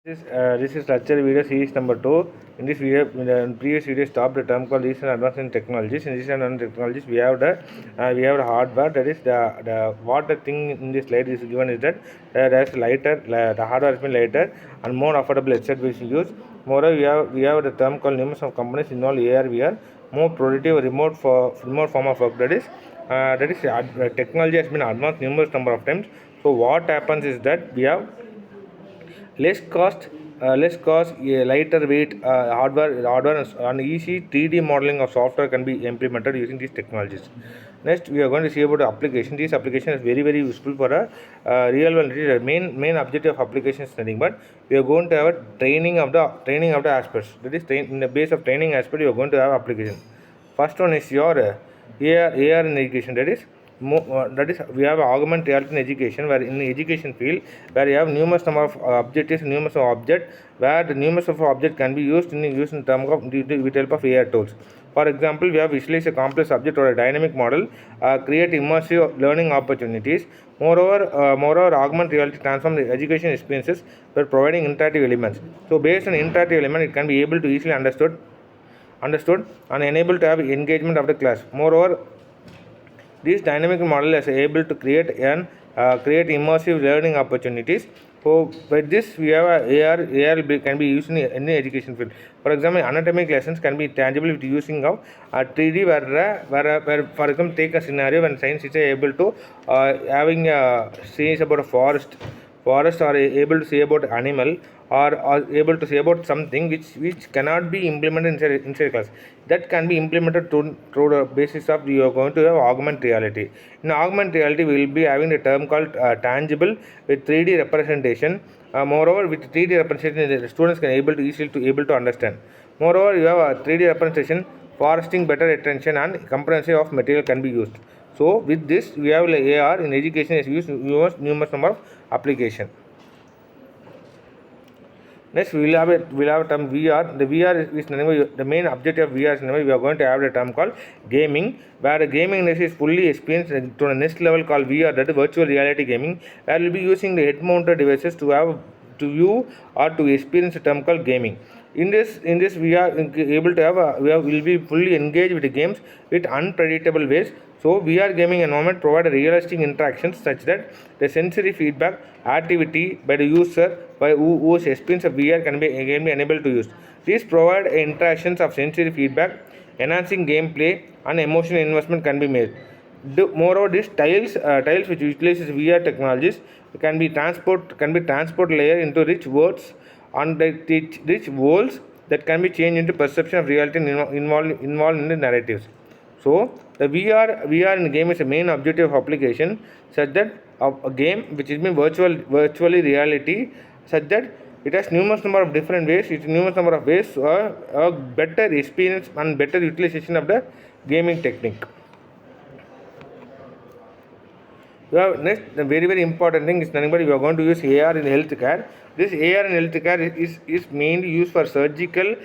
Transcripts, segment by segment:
This is lecture video series number 2. In this video, in the previous video, stopped the term called recent advanced technologies. In recent advanced technologies, we have the hardware. That is the what the thing in this slide is given is that there's lighter. The hardware has been lighter and more affordable headset which is used. Moreover, we have the term called numerous of companies involve ARVR, more productive remote form of work. That is technology has been advanced numerous number of times. So what happens is that we have less cost, lighter weight hardware and easy 3D modeling of software can be implemented using these technologies. Next, we are going to see about the application. This application is very very useful for a real world. The main objective of application is nothing but we are going to have a training of the aspects. That is, in the base of training aspect, you are going to have application. First one is your AR in education. That is we have augmented reality in education, where in the education field where you have numerous number of objectives, numerous of object, where the numerous of object can be used in terms of with help of AR tools. For example, we have visualize a complex object or a dynamic model, create immersive learning opportunities. Moreover, augmented reality transform the education experiences by providing interactive elements. So based on interactive element, it can be able to easily understood and enable to have engagement of the class. Moreover, this dynamic model is able to create immersive learning opportunities. So with this, we have AR can be used in any education field. For example, anatomic lessons can be tangible with using of 3D, where for example, take a scenario when science is able to having a series about a forest or able to say about animal, or able to say about something which cannot be implemented inside class, that can be implemented through the basis of you are going to have augmented reality. In augmented reality, we will be having a term called tangible with 3D representation. Moreover, with 3D representation, the students can able to understand. Moreover, you have a 3D representation, foresting better attention and comprehension of material can be used. So with this, we have AR in education is used numerous number of application. Next, we'll have a term VR. The VR is the main objective of VR is we are going to have a term called gaming, where the gaming is fully experienced to the next level called VR, that is virtual reality gaming, where we'll be using the head-mounted devices to view or to experience a term called gaming. In this we are able to will be fully engaged with the games with unpredictable ways. So VR gaming environment provide realistic interactions such that the sensory feedback activity by the user whose experience of VR can be enabled to use. These provide interactions of sensory feedback, enhancing gameplay and emotional investment can be made. Moreover, these tiles which utilizes VR technologies can be transport layer into rich words and the rich worlds that can be changed into perception of reality and involved in the narratives. So the VR in the game is a main objective of application, such that a game which is been virtually reality, such that it has numerous number of different ways. It's numerous number of ways a better experience and better utilization of the gaming technique. Next, the very important thing is nothing but we are going to use AR in healthcare. This AR in healthcare is mainly used for surgical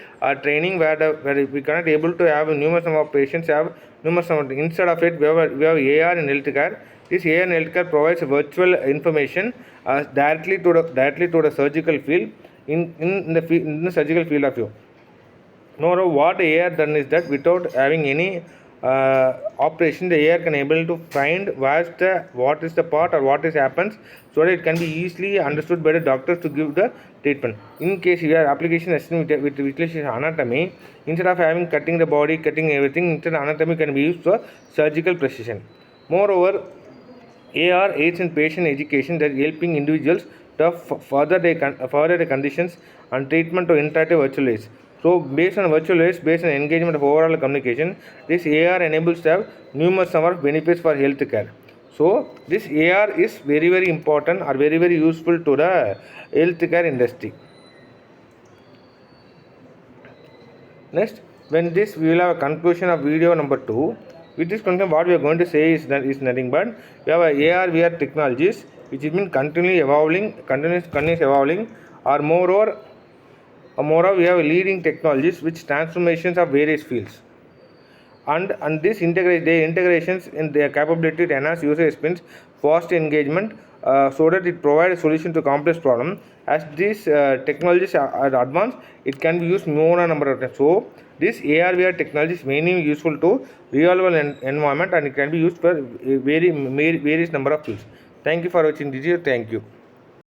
training, where we cannot able to have numerous number of patients have numerous number. Instead of it, we have AR in healthcare. This AR in healthcare provides virtual information directly to the surgical field in the surgical field of view. Moreover, what AR done is that without having any operation, the AR can able to find what is the part or what is happens, so that it can be easily understood by the doctors to give the treatment. In case your application with anatomy, instead of having cutting the body, cutting everything, instead anatomy can be used for surgical precision. Moreover, AR aids in patient education, that helping individuals to further the conditions and treatment to interactive virtual ways. So based on virtual ways, based on engagement of overall communication, this AR enables to have numerous number of benefits for healthcare. So this AR is very important or very useful to the healthcare industry. Next, when this we will have a conclusion of video number 2. With this conclusion, what we are going to say is nothing but we have a AR VR technologies which has been continuously evolving, or moreover we have leading technologies which transformations of various fields. And this integrations in their capability to enhance user experience, fast engagement, so that it provides a solution to complex problem. As these technologies are advanced, it can be used more a number of times. So this ARVR technology is mainly useful to real world environment, and it can be used for various number of fields. Thank you for watching this video. Thank you.